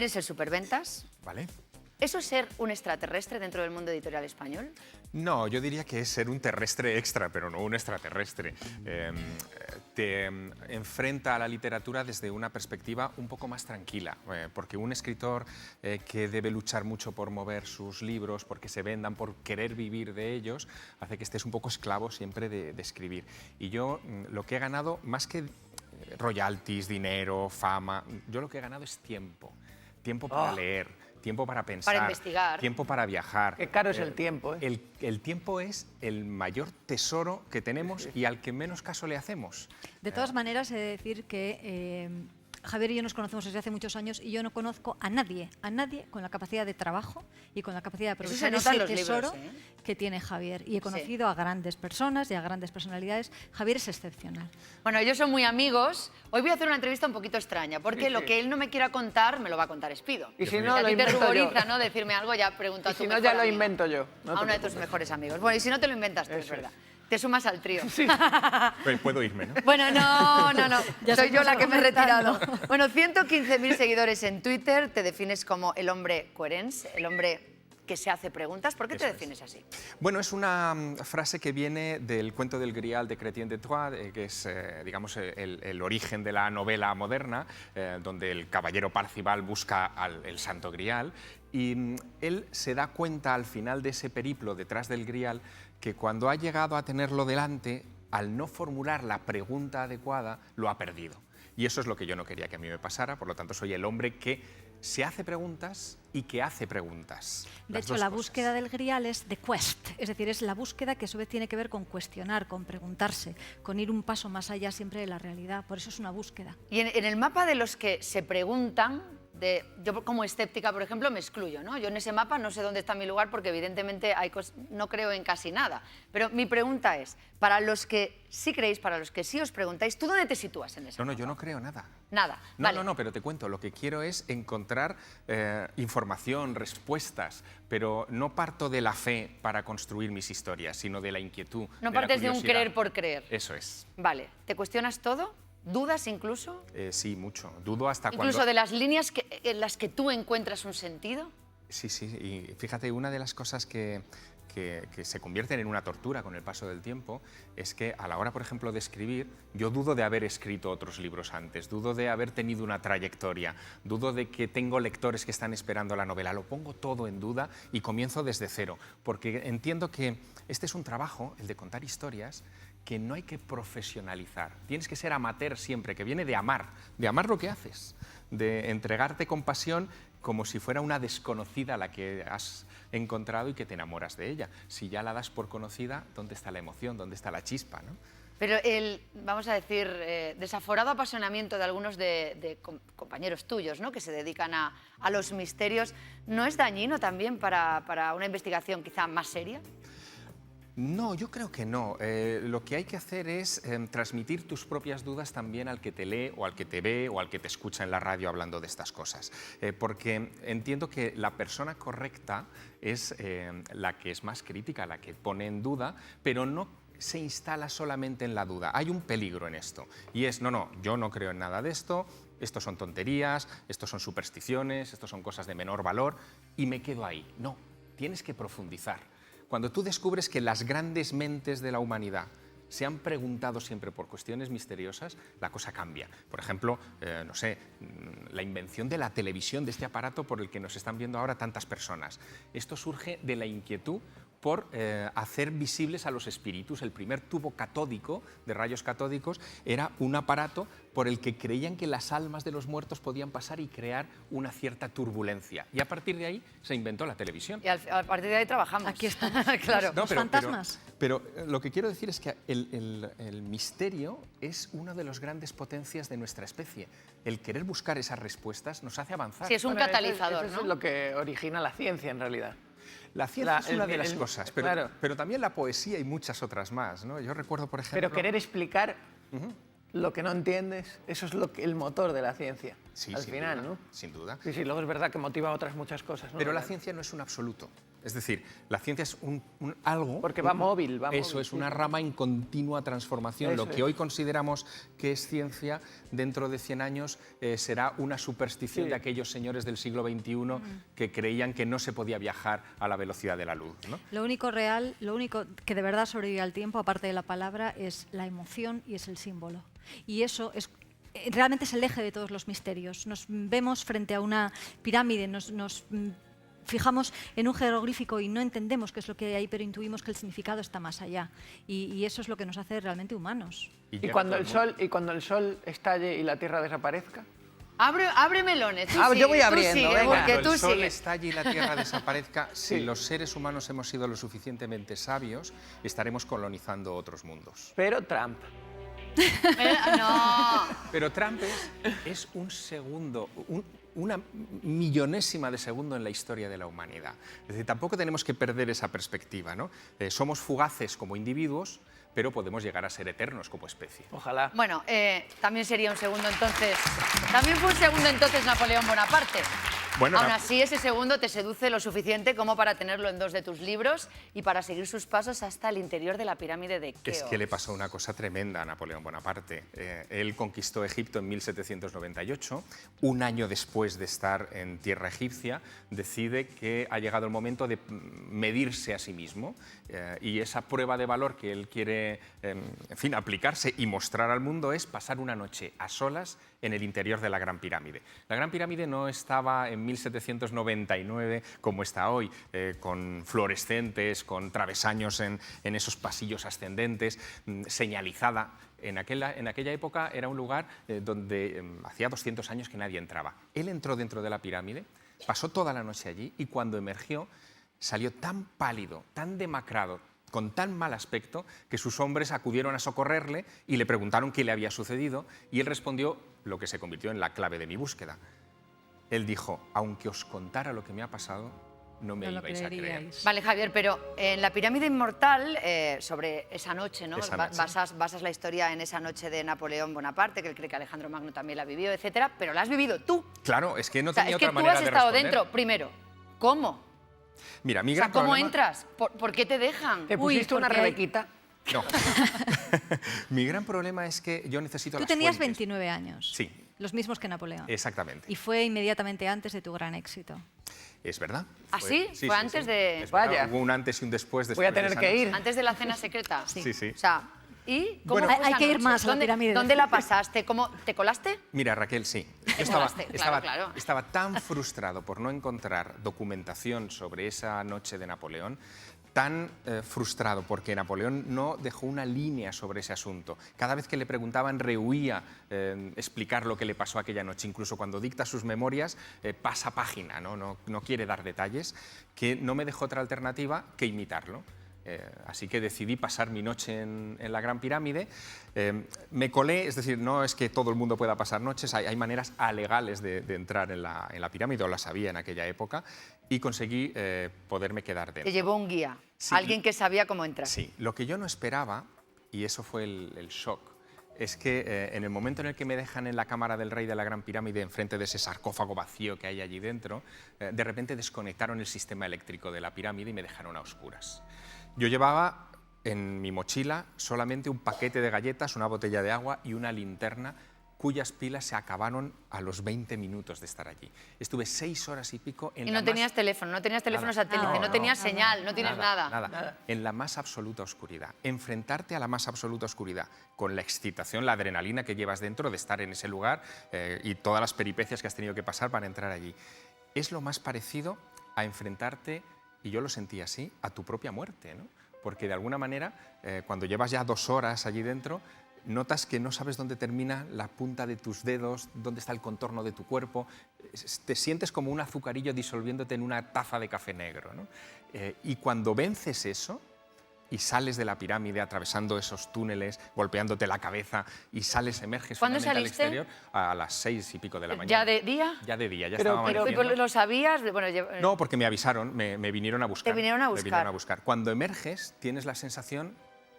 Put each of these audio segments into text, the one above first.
Eres el superventas. Vale. ¿Eso es ser un extraterrestre dentro del mundo editorial español? No, yo diría que es ser un terrestre extra, pero no un extraterrestre. Te enfrenta a la literatura desde una perspectiva un poco más tranquila, porque un escritor que debe luchar mucho por mover sus libros, porque se vendan, por querer vivir de ellos, hace que estés un poco esclavo siempre de escribir. Y yo lo que he ganado, más que royalties, dinero, fama, yo lo que he ganado es tiempo. Tiempo para leer, tiempo para pensar, para investigar, tiempo para viajar. Qué caro es el tiempo. El tiempo es el mayor tesoro que tenemos y al que menos caso le hacemos. De todas maneras, he de decir que Javier y yo nos conocemos desde hace muchos años y yo no conozco a nadie con la capacidad de trabajo y con la capacidad de aprovechar ese tesoro que tiene Javier. Y he conocido a grandes personas y a grandes personalidades. Javier es excepcional. Bueno, ellos son muy amigos. Hoy voy a hacer una entrevista un poquito extraña, porque lo que él no me quiera contar, me lo va a contar Espido. Y si no, a lo ti te invento ruboriza, yo. ¿no? Decirme algo, ya pregunto a tu Si no, mejor ya lo amigo. invento yo. No A uno de tus mejores amigos. Bueno, y si no te lo inventas tú, es verdad. Te sumas al trío. Sí. Pues puedo irme, ¿no? Bueno, no. Ya Soy yo la que me he retirado. comentando. Bueno, 115.000 seguidores en Twitter. Te defines como el hombre coherence, el hombre que se hace preguntas. ¿Por qué te defines así? Bueno, es una frase que viene del cuento del Grial de Chrétien de Troyes, que es, digamos, el origen de la novela moderna, donde el caballero Parcival busca el Santo Grial. Y él se da cuenta al final de ese periplo detrás del Grial que cuando ha llegado a tenerlo delante, al no formular la pregunta adecuada, lo ha perdido. Y eso es lo que yo no quería que a mí me pasara, por lo tanto soy el hombre que se hace preguntas y que hace preguntas. De hecho, la búsqueda del Grial es the quest, es decir, es la búsqueda que a su vez tiene que ver con cuestionar, con preguntarse, con ir un paso más allá siempre de la realidad. Por eso es una búsqueda. Y en el mapa de los que se preguntan, yo como escéptica, por ejemplo, me excluyo, ¿no? Yo en ese mapa no sé dónde está mi lugar porque evidentemente no creo en casi nada. Pero mi pregunta es, para los que sí creéis, para los que sí os preguntáis, ¿tú dónde te sitúas en ese mapa? No, yo no creo nada. Nada. No, pero te cuento, lo que quiero es encontrar información, respuestas, pero no parto de la fe para construir mis historias, sino de la inquietud. No partes de un creer por creer. Eso es. Vale, ¿te cuestionas todo? ¿Dudas incluso? Sí, mucho. Dudo hasta ¿Incluso cuando... de las líneas en las que tú encuentras un sentido? Sí, y fíjate, una de las cosas que se convierten en una tortura con el paso del tiempo es que a la hora, por ejemplo, de escribir, yo dudo de haber escrito otros libros antes, dudo de haber tenido una trayectoria, dudo de que tengo lectores que están esperando la novela, lo pongo todo en duda y comienzo desde cero, porque entiendo que este es un trabajo, el de contar historias, que no hay que profesionalizar, tienes que ser amateur siempre, que viene de amar lo que haces, de entregarte con pasión como si fuera una desconocida la que has encontrado y que te enamoras de ella. Si ya la das por conocida, ¿dónde está la emoción? ¿Dónde está la chispa? ¿No? Pero el, vamos a decir, desaforado apasionamiento de algunos de compañeros tuyos, ¿no?, que se dedican a los misterios, ¿no es dañino también para una investigación quizá más seria? No, yo creo que no. Lo que hay que hacer es transmitir tus propias dudas también al que te lee o al que te ve o al que te escucha en la radio hablando de estas cosas. Porque entiendo que la persona correcta es la que es más crítica, la que pone en duda, pero no se instala solamente en la duda. Hay un peligro en esto y es, no, yo no creo en nada de esto, estos son tonterías, estos son supersticiones, estos son cosas de menor valor y me quedo ahí. No, tienes que profundizar. Cuando tú descubres que las grandes mentes de la humanidad se han preguntado siempre por cuestiones misteriosas, la cosa cambia. Por ejemplo, no sé, la invención de la televisión, de este aparato por el que nos están viendo ahora tantas personas. Esto surge de la inquietud por hacer visibles a los espíritus. El primer tubo catódico, de rayos catódicos, era un aparato por el que creían que las almas de los muertos podían pasar y crear una cierta turbulencia. Y a partir de ahí se inventó la televisión. Y a partir de ahí trabajamos. Aquí estamos. Claro. No, fantasmas. Pero lo que quiero decir es que el misterio es una de las grandes potencias de nuestra especie. El querer buscar esas respuestas nos hace avanzar. Sí, es un catalizador, eso ¿no? es lo que origina la ciencia, en realidad. La ciencia es una de las cosas, pero también la poesía y muchas otras más, ¿no? Yo recuerdo, por ejemplo... Pero querer explicar lo que no entiendes, eso es el motor de la ciencia, sí, al final, duda, ¿no? Sin duda. Sí, luego es verdad que motiva otras muchas cosas, ¿no? Pero la ciencia no es un absoluto. Es decir, la ciencia es algo... Porque va móvil, va Eso móvil, es sí, una sí. rama en continua transformación. Eso Lo que es. hoy consideramos que es ciencia, dentro de 100 años será una superstición Sí. de aquellos señores del siglo XXI que creían que no se podía viajar a la velocidad de la luz, ¿no? Lo único real, lo único que de verdad sobrevive al tiempo, aparte de la palabra, es la emoción y es el símbolo. Y eso es realmente es el eje de todos los misterios. Nos vemos frente a una pirámide, nos fijamos en un jeroglífico y no entendemos qué es lo que hay ahí, pero intuimos que el significado está más allá. Y eso es lo que nos hace realmente humanos. ¿Y llega cuando todo el mundo. sol estalle y la Tierra desaparezca? Abre melones. Tú sigue, Yo voy tú abriendo, sigue, venga. porque Cuando tú el sol sigues. estalle y la Tierra desaparezca, si Sí. los seres humanos hemos sido lo suficientemente sabios, estaremos colonizando otros mundos. Pero Trump. No. Pero Trump es un segundo, una millonésima de segundo en la historia de la humanidad. Es decir, tampoco tenemos que perder esa perspectiva, ¿no? Somos fugaces como individuos, pero podemos llegar a ser eternos como especie. Ojalá. Bueno, también sería un segundo entonces. También fue un segundo entonces Napoleón Bonaparte. Bueno, Aún así, ese segundo te seduce lo suficiente como para tenerlo en 2 de tus libros y para seguir sus pasos hasta el interior de la pirámide de Keops. Es que le pasó una cosa tremenda a Napoleón Bonaparte. Él conquistó Egipto en 1798. Un año después de estar en tierra egipcia, decide que ha llegado el momento de medirse a sí mismo. Y esa prueba de valor que él quiere, en fin, aplicarse y mostrar al mundo es pasar una noche a solas en el interior de la Gran Pirámide. La Gran Pirámide no estaba en 1799 como está hoy, con fluorescentes, con travesaños en esos pasillos ascendentes, señalizada. En aquella época era un lugar donde hacía 200 años que nadie entraba. Él entró dentro de la pirámide, pasó toda la noche allí y cuando emergió salió tan pálido, tan demacrado, con tan mal aspecto, que sus hombres acudieron a socorrerle y le preguntaron qué le había sucedido y él respondió lo que se convirtió en la clave de mi búsqueda. Él dijo, aunque os contara lo que me ha pasado, no me No lo ibais a creer. creeríais. Vale, Javier, pero en la pirámide inmortal, sobre esa noche, ¿no? Esa noche. Basas la historia en esa noche de Napoleón Bonaparte, que él cree que Alejandro Magno también la vivió, etcétera, pero la has vivido tú. Claro, es que no O sea, tenía es que otra tú manera has de estado responder. dentro. Primero, ¿cómo? Mira, mi O sea, gran ¿cómo problema... entras? ¿Por qué te dejan? ¿Te pusiste una porque hay- rebequita? No. Mi gran problema es que yo necesito Tú las tenías fuentes. 29 años. Sí. Los mismos que Napoleón. Exactamente. Y fue inmediatamente antes de tu gran éxito. Es verdad. ¿Ah, sí? Fue antes de- Es verdad, Vaya. Hubo un antes y un después. Voy a después de tener esa que noche. ir. Antes de la cena secreta. Sí, sí. O sea, ¿y cómo Bueno, fue hay esa que ir noche? más a la ¿Dónde- pirámide. ¿Dónde la pasaste? ¿Cómo te colaste? Mira, Raquel, sí. Yo colaste, claro. estaba tan frustrado por no encontrar documentación sobre esa noche de Napoleón, tan frustrado porque Napoleón no dejó una línea sobre ese asunto. Cada vez que le preguntaban rehuía explicar lo que le pasó aquella noche. Incluso cuando dicta sus memorias pasa página, no quiere dar detalles, que no me dejó otra alternativa que imitarlo. Así que decidí pasar mi noche en la Gran Pirámide. Me colé, es decir, no es que todo el mundo pueda pasar noches, hay maneras alegales de entrar en la pirámide, o las había en aquella época, y conseguí poderme quedar Te dentro. llevó un guía, Sí. alguien que sabía cómo entrar. Sí, lo que yo no esperaba, y eso fue el shock, es que en el momento en el que me dejan en la cámara del rey de la Gran Pirámide, enfrente de ese sarcófago vacío que hay allí dentro, de repente desconectaron el sistema eléctrico de la pirámide y me dejaron a oscuras. Yo llevaba en mi mochila solamente un paquete de galletas, una botella de agua y una linterna cuyas pilas se acabaron a los 20 minutos de estar allí. Estuve 6 horas y pico en Y la no tenías más... teléfono, no tenías teléfono Nada. satélite, no, tenías señal, no tienes nada. Nada. En la más absoluta oscuridad. Enfrentarte a la más absoluta oscuridad, con la excitación, la adrenalina que llevas dentro de estar en ese lugar y todas las peripecias que has tenido que pasar para entrar allí. Es lo más parecido a enfrentarte, y yo lo sentí así, a tu propia muerte, ¿no? Porque de alguna manera, cuando llevas ya 2 horas allí dentro, notas que no sabes dónde termina la punta de tus dedos, dónde está el contorno de tu cuerpo, te sientes como un azucarillo disolviéndote en una taza de café negro, ¿no? Y cuando vences eso y sales de la pirámide atravesando esos túneles, golpeándote la cabeza y sales, emerges ¿Cuándo finalmente al saliste? exterior a las 6 y pico de la mañana. ¿Ya de día? Ya de día, ya Pero- estaba pero- amaneciendo. ¿Lo sabías? Bueno, No, porque me avisaron, me vinieron a buscar. Te vinieron a Me buscar. vinieron a buscar. Cuando emerges, tienes la sensación,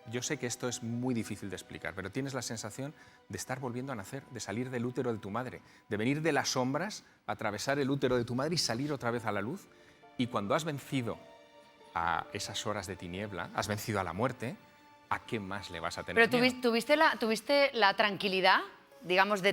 yo sé que esto es muy difícil de explicar, pero tienes la sensación de estar volviendo a nacer, de salir del útero de tu madre, de venir de las sombras, atravesar el útero de tu madre y salir otra vez a la luz. Y cuando has vencido a esas horas de tiniebla, has vencido a la muerte, ¿a qué más le vas a tener Pero miedo? tuviste la tranquilidad, digamos, de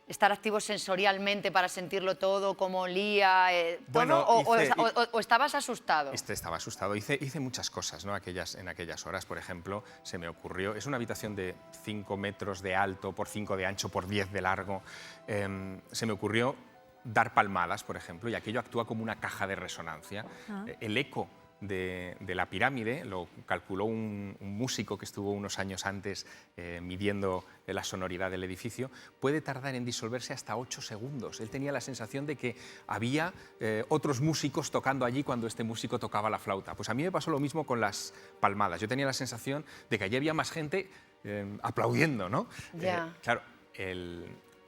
estar activo sensorialmente para sentirlo todo, cómo olía, Bueno, todo, o estabas asustado? Estaba asustado. Hice muchas cosas, ¿no? En aquellas horas, por ejemplo, se me ocurrió... Es una habitación de 5 metros de alto, por 5 de ancho, por 10 de largo. Se me ocurrió dar palmadas, por ejemplo, y aquello actúa como una caja de resonancia. El eco de la pirámide lo calculó un músico que estuvo unos años antes midiendo la sonoridad del edificio, puede tardar en disolverse hasta 8 segundos. Él tenía la sensación de que había otros músicos tocando allí cuando este músico tocaba la flauta. Pues a mí me pasó lo mismo con las palmadas. Yo tenía la sensación de que allí había más gente aplaudiendo, ¿no? Ya. Claro,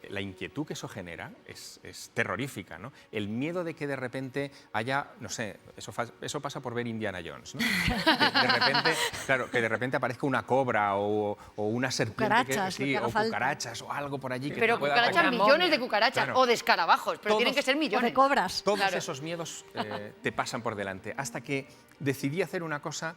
la inquietud que eso genera es terrorífica, ¿no? El miedo de que de repente haya, no sé, eso pasa por ver Indiana Jones, ¿no? Que de repente aparezca una cobra o una serpiente, o cucarachas o algo por allí. Pero cucarachas, millones de cucarachas, claro. O de escarabajos, pero tienen que ser millones. O de cobras. Todos esos miedos te pasan por delante, hasta que decidí hacer una cosa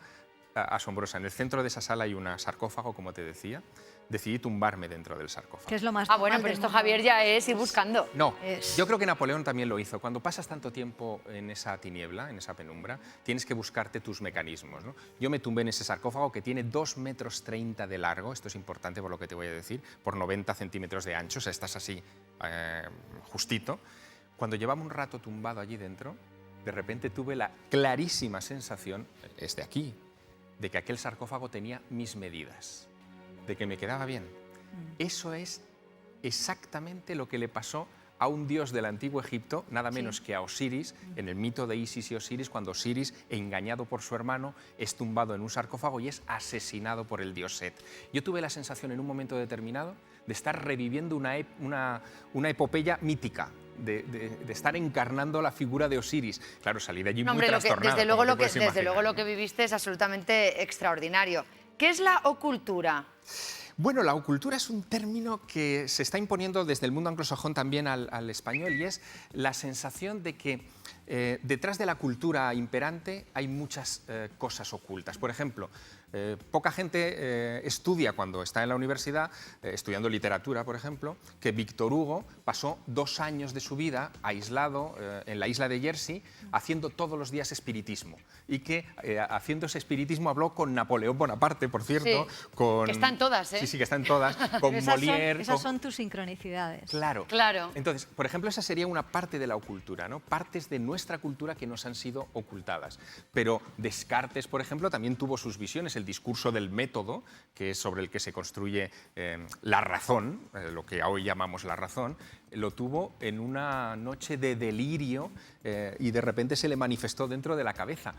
asombrosa. En el centro de esa sala hay un sarcófago, como te decía. Decidí tumbarme dentro del sarcófago. Que es lo más Bueno, pero esto, Javier, ya es ir buscando. No, yo creo que Napoleón también lo hizo. Cuando pasas tanto tiempo en esa tiniebla, en esa penumbra, tienes que buscarte tus mecanismos, ¿no? Yo me tumbé en ese sarcófago que tiene 2,30 metros de largo, esto es importante por lo que te voy a decir, por 90 centímetros de ancho, o sea, estás así justito. Cuando llevaba un rato tumbado allí dentro, de repente tuve la clarísima sensación, es de aquí, de que aquel sarcófago tenía mis medidas, de que me quedaba bien. Eso es exactamente lo que le pasó a un dios del antiguo Egipto, nada menos que a Osiris, en el mito de Isis y Osiris, cuando Osiris, engañado por su hermano, es tumbado en un sarcófago y es asesinado por el dios Set. Yo tuve la sensación en un momento determinado de estar reviviendo una epopeya mítica, de estar encarnando la figura de Osiris. Claro, salí de allí muy trastornado. Desde luego lo que viviste es absolutamente extraordinario. ¿Qué es la ocultura? Bueno, la ocultura es un término que se está imponiendo desde el mundo anglosajón también al español, y es la sensación de que detrás de la cultura imperante hay muchas cosas ocultas. Por ejemplo, poca gente estudia cuando está en la universidad, estudiando literatura, por ejemplo, que Víctor Hugo pasó 2 años de su vida aislado en la isla de Jersey haciendo todos los días espiritismo, y que haciendo ese espiritismo habló con Napoleón Bonaparte, por cierto, que están todas, ¿eh? Sí, que están todas, con Molière. Esas son tus sincronicidades. Claro. Claro. Entonces, por ejemplo, esa sería una parte de la ocultura, ¿no? Partes de nuestra cultura que nos han sido ocultadas. Pero Descartes, por ejemplo, también tuvo sus visiones. El discurso del método, que es sobre el que se construye la razón, lo que hoy llamamos la razón, lo tuvo en una noche de delirio y de repente se le manifestó dentro de la cabeza.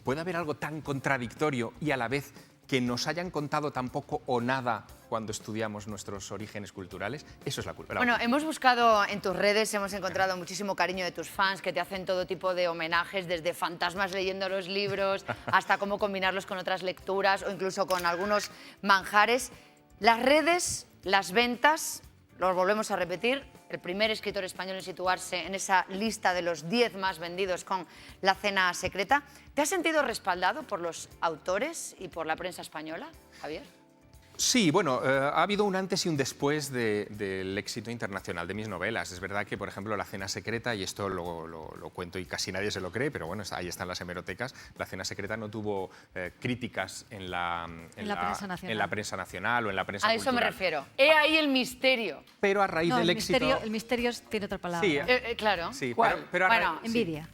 ¿Puede haber algo tan contradictorio y a la vez que nos hayan contado tan poco o nada cuando estudiamos nuestros orígenes culturales? Eso es la cultura. Bueno, hemos buscado en tus redes, hemos encontrado muchísimo cariño de tus fans que te hacen todo tipo de homenajes, desde fantasmas leyendo los libros hasta cómo combinarlos con otras lecturas o incluso con algunos manjares. Las redes, las ventas, los volvemos a repetir, el primer escritor español en situarse en esa lista de los 10 más vendidos con La cena secreta. ¿Te has sentido respaldado por los autores y por la prensa española, Javier? Sí, bueno, ha habido un antes y un después del éxito internacional de mis novelas. Es verdad que, por ejemplo, La cena secreta, y esto lo cuento y casi nadie se lo cree, pero bueno, ahí están las hemerotecas, La cena secreta no tuvo críticas en la prensa nacional o en la prensa cultural. A eso me refiero. He ahí el misterio. Pero a raíz del éxito... El misterio tiene otra palabra. Sí, claro. Sí, ¿Cuál? pero bueno, envidia.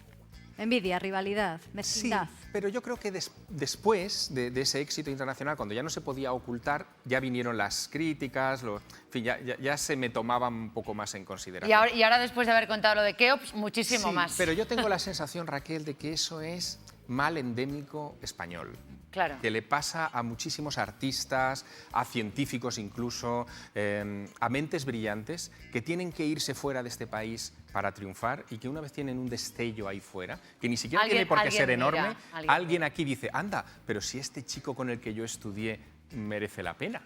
Envidia, rivalidad, mezquindad. Sí, pero yo creo que después de ese éxito internacional, cuando ya no se podía ocultar, ya vinieron las críticas, en fin, ya se me tomaban un poco más en consideración. Y ahora después de haber contado lo de Keops, muchísimo más. Pero yo tengo la sensación, Raquel, de que eso es mal endémico español. Claro. Que le pasa a muchísimos artistas, a científicos incluso, a mentes brillantes que tienen que irse fuera de este país para triunfar y que una vez tienen un destello ahí fuera, que ni siquiera tiene por qué ser enorme, alguien aquí dice, anda, pero si este chico con el que yo estudié merece la pena.